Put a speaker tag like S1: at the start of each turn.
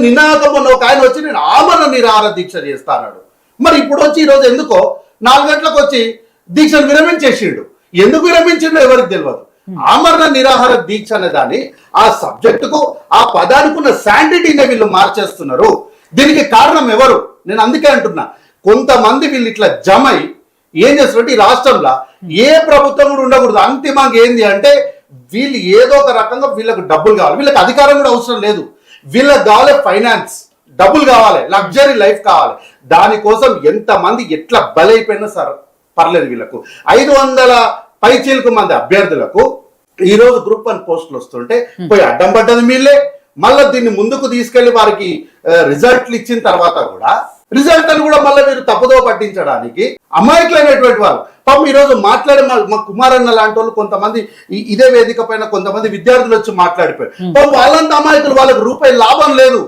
S1: నినాదం ఒక ఆయన వచ్చి నేను ఆమరణ నిరాహార దీక్ష చేస్తాడు. మరి ఇప్పుడు వచ్చి ఈరోజు ఎందుకో 4 గంటలకు వచ్చి దీక్షను విరమించేసిండు. ఎందుకు విరమించిండో ఎవరికి తెలియదు. ఆమరణ నిరాహార దీక్ష అనే దాన్ని ఆ సబ్జెక్టుకు ఆ పదానికి ఉన్న శాంటిటీని వీళ్ళు మార్చేస్తున్నారు. దీనికి కారణం ఎవరు? నేను అందుకే అంటున్నా, కొంతమంది వీళ్ళు ఇట్లా జమై ఏం చేస్తున్నట్టు ఈ రాష్ట్రంలో ఏ ప్రభుత్వం కూడా ఉండకూడదు. అంతిమంగా ఏంది అంటే వీళ్ళు ఏదో ఒక రకంగా వీళ్ళకు డబ్బులు కావాలి. వీళ్ళకి అధికారం కూడా అవసరం లేదు. వీళ్ళకి కావాలి ఫైనాన్స్, డబ్బులు కావాలి, లగ్జరీ లైఫ్ కావాలి. దానికోసం ఎంతమంది ఎట్లా బలైపోయినా సరే పర్లేదు. వీళ్ళకు 500 పైచీలకు మంది అభ్యర్థులకు ఈరోజు గ్రూప్ 1 పోస్టులు వస్తుంటే పోయి అడ్డం పడ్డది మీళ్ళే. మళ్ళీ దీన్ని ముందుకు తీసుకెళ్లి వారికి రిజల్ట్లు ఇచ్చిన తర్వాత కూడా రిజల్ట్ అని కూడా మళ్ళీ మీరు తప్పుదో పట్టించడానికి అమాయకులైనటువంటి వాళ్ళు పాపం ఈరోజు మాట్లాడే మా కుమారన్న లాంటి వాళ్ళు కొంతమంది ఇదే వేదిక పైన కొంతమంది విద్యార్థులు వచ్చి మాట్లాడిపోయారు. వాళ్ళంతా అమాయకులు, వాళ్ళకి రూపాయి లాభం లేదు.